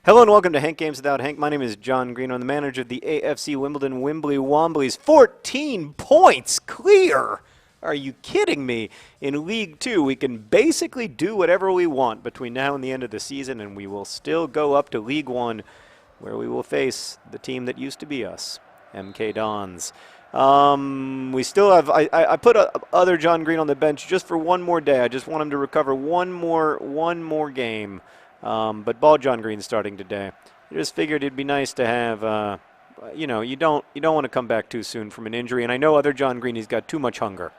Hello and welcome to Hank Games Without Hank. My name is John Green. I'm the manager of the AFC Wimbledon Wimbly Womblys. 14 points clear! Are you kidding me? In League 2, we can basically do whatever we want between now and the end of the season, and we will still go up to League 1, where we will face the team that used to be us, MK Dons. We still have, I put other John Green on the bench just for one more day. I just want him to recover one more game. But Ball John Green's starting today. I just figured it'd be nice to have, you don't want to come back too soon from an injury. And I know other John Green, he's got too much hunger.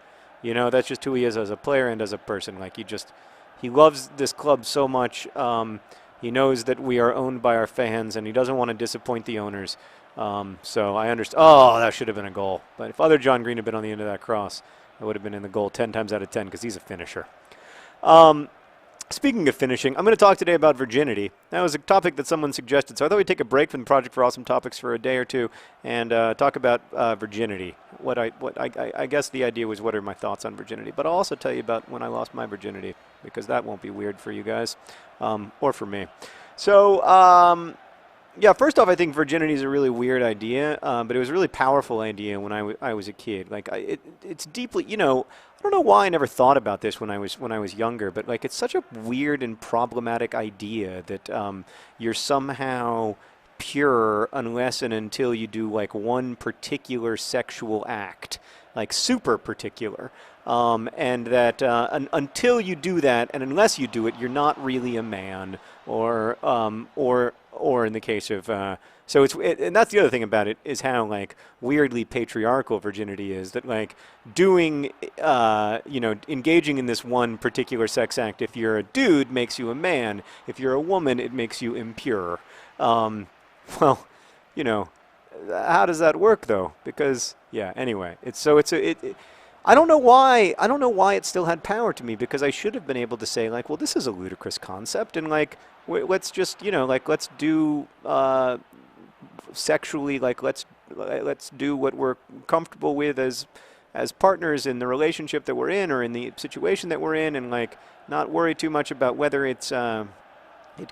You know, that's just who he is as a player and as a person. Like, he loves this club so much. He knows that we are owned by our fans, and he doesn't want to disappoint the owners. So I understand. Oh, that should have been a goal. But if other John Green had been on the end of that cross, it would have been in the goal 10 times out of 10 because he's a finisher. Speaking of finishing, I'm going to talk today about virginity. That was a topic that someone suggested, so I thought we'd take a break from the Project for Awesome Topics for a day or two and talk about virginity. I guess the idea was, what are my thoughts on virginity? But I'll also tell you about when I lost my virginity, because that won't be weird for you guys, or for me. So, yeah, first off, I think virginity is a really weird idea, but it was a really powerful idea when I was a kid. Like, it's deeply, I don't know why I never thought about this when I was younger, but like, it's such a weird and problematic idea that you're somehow pure unless and until you do like one particular sexual act, like super particular, and that until you do that, and unless you do it, you're not really a man, or in the case of so and that's the other thing about it, is how like weirdly patriarchal virginity is, that like doing engaging in this one particular sex act, if you're a dude, makes you a man. If you're a woman, it makes you impure. Well, how does that work though? Because anyway, I don't know why it still had power to me, because I should have been able to say like, well, this is a ludicrous concept, and like let's just let's do sexually, like let's do what we're comfortable with as partners in the relationship that we're in, or in the situation that we're in, and like not worry too much about whether it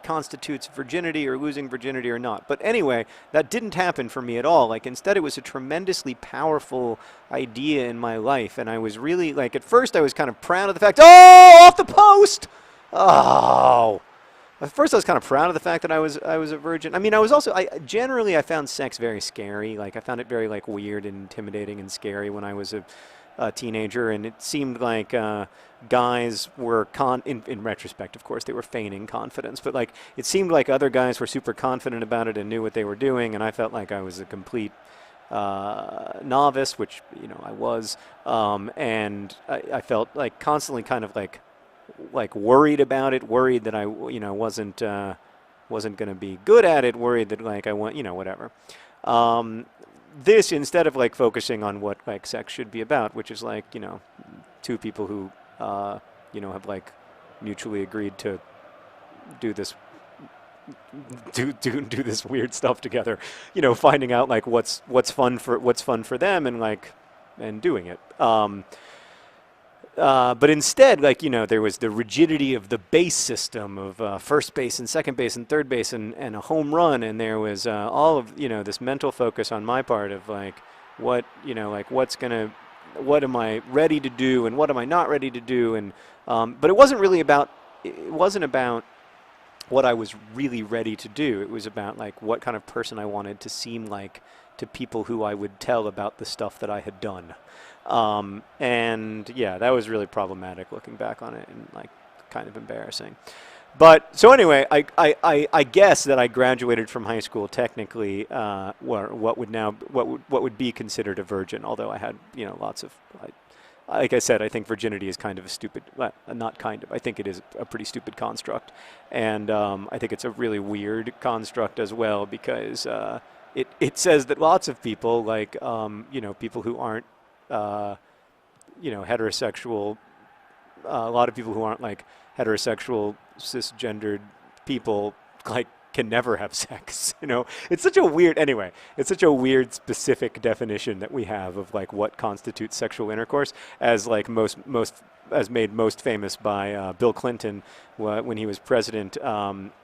constitutes virginity or losing virginity or not. But anyway, that didn't happen for me at all. Like, instead, it was a tremendously powerful idea in my life, and I was really, like, at first I was kind of proud of the fact, oh, off the post! Oh! At first I was kind of proud of the fact that I was a virgin. I mean, I was also, generally I found sex very scary. Like, I found it very, like, weird and intimidating and scary when I was a teenager, and it seemed like guys were in retrospect, of course, they were feigning confidence, but like it seemed like other guys were super confident about it and knew what they were doing, and I felt like I was a complete novice, which I was, and I felt like constantly kind of like worried about it, worried that I wasn't going to be good at it, worried that like I want whatever. This, instead of like focusing on what like sex should be about, which is like two people who have like mutually agreed to do this this weird stuff together, finding out like what's fun for them, and doing it. But instead, like, there was the rigidity of the base system of first base and second base and third base and a home run, and there was all of this mental focus on my part of like what am I ready to do and what am I not ready to do, and but it wasn't about what I was really ready to do. It was about like what kind of person I wanted to seem like to people who I would tell about the stuff that I had done. And yeah, that was really problematic looking back on it, and like kind of embarrassing. But so anyway, I guess that I graduated from high school technically, what would be considered a virgin. Although I had lots of, like I said, I think virginity is kind of a stupid, not kind of, I think it is a pretty stupid construct, and I think it's a really weird construct as well, because it says that lots of people, like people who aren't heterosexual, a lot of people who aren't like heterosexual cisgendered people like can never have sex. It's such a weird specific definition that we have of like what constitutes sexual intercourse, as like most as made most famous by Bill Clinton when he was president,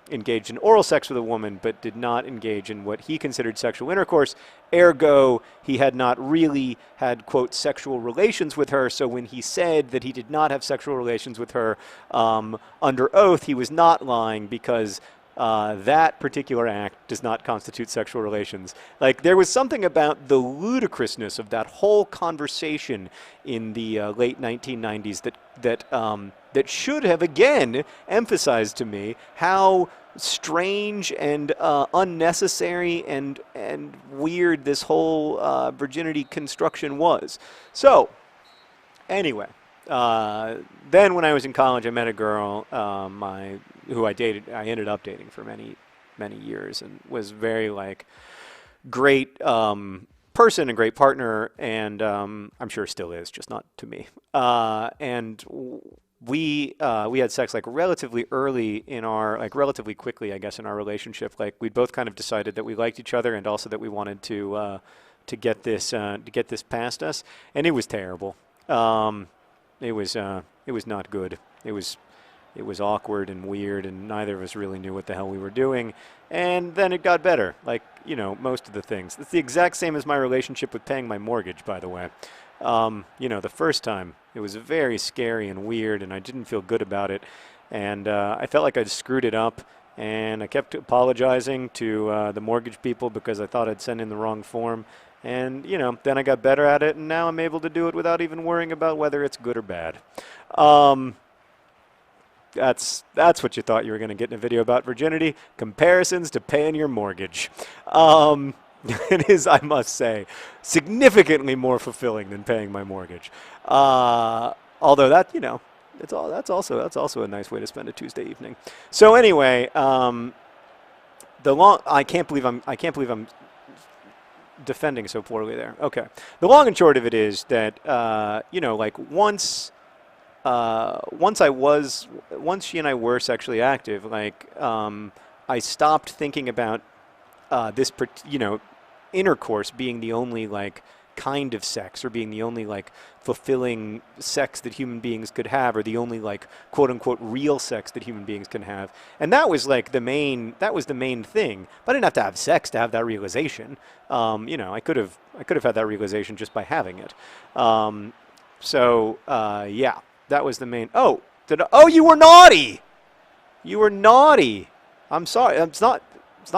engaged in oral sex with a woman, but did not engage in what he considered sexual intercourse. Ergo, he had not really had, quote, sexual relations with her. So when he said that he did not have sexual relations with her under oath, he was not lying, because that particular act does not constitute sexual relations. Like, there was something about the ludicrousness of that whole conversation in the late 1990s that should have again emphasized to me how strange and unnecessary and weird this whole virginity construction was. So, anyway. Then when I was in college, I met a girl, who I ended up dating for many, many years, and was very great person and great partner, and I'm sure still is, just not to me. And we had sex relatively early in our relatively quickly, I guess, in our relationship. We'd both kind of decided that we liked each other, and also that we wanted to get this past us, and it was terrible. It was not good. It was awkward and weird, and neither of us really knew what the hell we were doing. And then it got better, most of the things. It's the exact same as my relationship with paying my mortgage, by the way. The first time, it was very scary and weird, and I didn't feel good about it. And I felt like I'd screwed it up, and I kept apologizing to the mortgage people because I thought I'd sent in the wrong form. And, then I got better at it, and now I'm able to do it without even worrying about whether it's good or bad. That's what you thought you were going to get in a video about virginity. Comparisons to paying your mortgage. It is, I must say, significantly more fulfilling than paying my mortgage. Although that, that's also a nice way to spend a Tuesday evening. So anyway, I can't believe I'm defending so poorly there. Okay. The long and short of it is that, once she and I were sexually active, I stopped thinking about this, intercourse being the only kind of sex, or being the only fulfilling sex that human beings could have, or the only quote unquote real sex that human beings can have. And that was the main thing. But I didn't have to have sex to have that realization. I could have had that realization just by having it. Yeah, that was the main. Oh, you were naughty. You were naughty. I'm sorry. It's not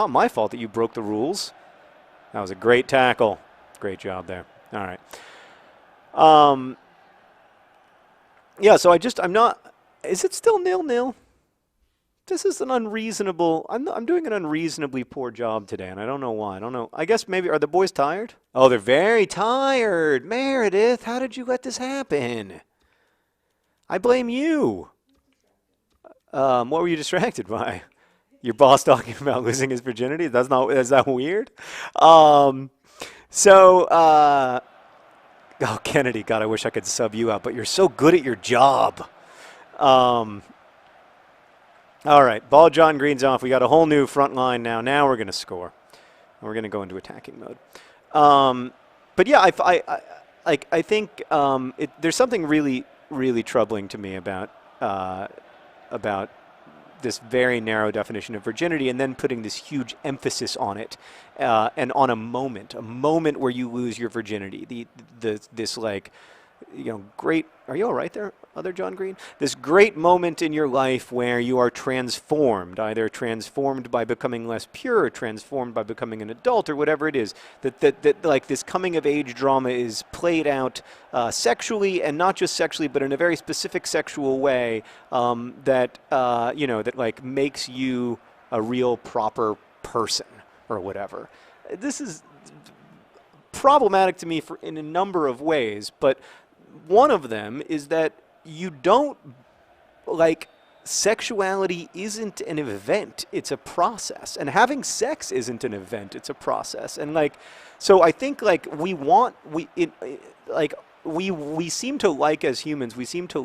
my fault that you broke the rules. That was a great tackle. Great job there. All right. Yeah, so I'm not, is it still 0-0? This is an unreasonable, I'm doing an unreasonably poor job today, and I don't know why. I don't know. I guess maybe, are the boys tired? Oh, they're very tired. Meredith, how did you let this happen? I blame you. What were you distracted by? Your boss talking about losing his virginity? Is that weird? Oh, Kennedy, God, I wish I could sub you out, but you're so good at your job. All right, ball John Green's off. We got a whole new front line now. Now we're going to score. We're going to go into attacking mode. But yeah, I think there's something really, really troubling to me about this very narrow definition of virginity, and then putting this huge emphasis on it, and on a moment where you lose your virginity. This great. Are you all right there, other John Green? This great moment in your life where you are transformed, either transformed by becoming less pure, or transformed by becoming an adult, or whatever it is. That this coming of age drama is played out sexually, and not just sexually, but in a very specific sexual way that makes you a real proper person or whatever. This is problematic to me in a number of ways, but one of them is that you don't, sexuality isn't an event, it's a process. And having sex isn't an event, it's a process. And so I think we seem to as humans, we seem to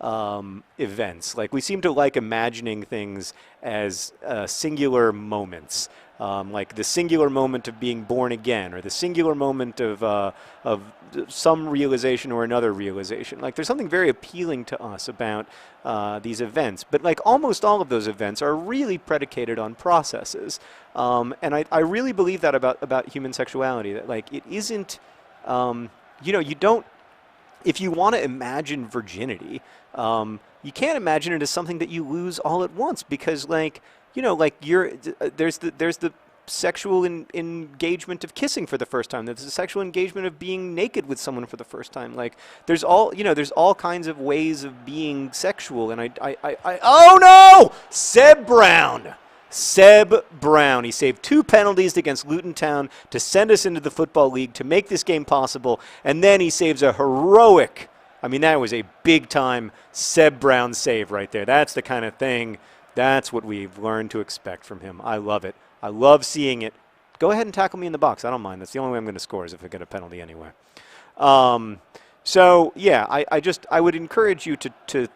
events. Like, we seem to like imagining things as singular moments. Like the singular moment of being born again, or the singular moment of some realization or another realization. Like, there's something very appealing to us about these events, but like almost all of those events are really predicated on processes. And I really believe that about human sexuality, that like it isn't, you know, you don't, if you want to imagine virginity, you can't imagine it as something that you lose all at once, because like, you know, like there's the sexual engagement of kissing for the first time. There's the sexual engagement of being naked with someone for the first time. Like, there's all, you know, there's all kinds of ways of being sexual. And oh no! Seb Brown! Seb Brown. He saved 2 penalties against Luton Town to send us into the Football League, to make this game possible. And then he saves a heroic, I mean, that was a big-time Seb Brown save right there. That's the kind of thing, that's what we've learned to expect from him. I love it. I love seeing it. Go ahead and tackle me in the box. I don't mind. That's the only way I'm going to score, is if I get a penalty anyway. So, yeah, I would encourage you to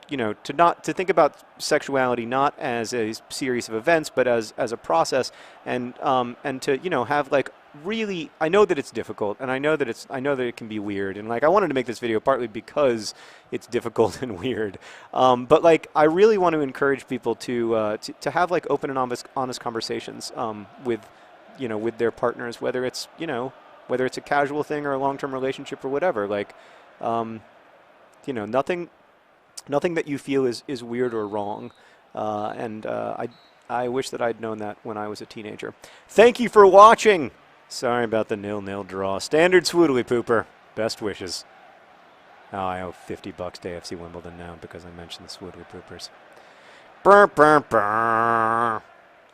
you know, to think about sexuality not as a series of events, but as a process, and to, you know, have like really, I know that it's difficult, and I know that it can be weird, and like I wanted to make this video partly because it's difficult and weird, but like I really want to encourage people to have like open and honest conversations with, you know, with their partners, whether it's, you know, whether it's a casual thing or a long-term relationship or whatever. Like, you know, nothing that you feel is weird or wrong, and I wish that I'd known that when I was a teenager. Thank you for watching. Sorry about the 0-0 draw. Standard Swoodly Pooper. Best wishes. Oh, I owe $50 to AFC Wimbledon now because I mentioned the Swoodly Poopers. Brr, brr, brr.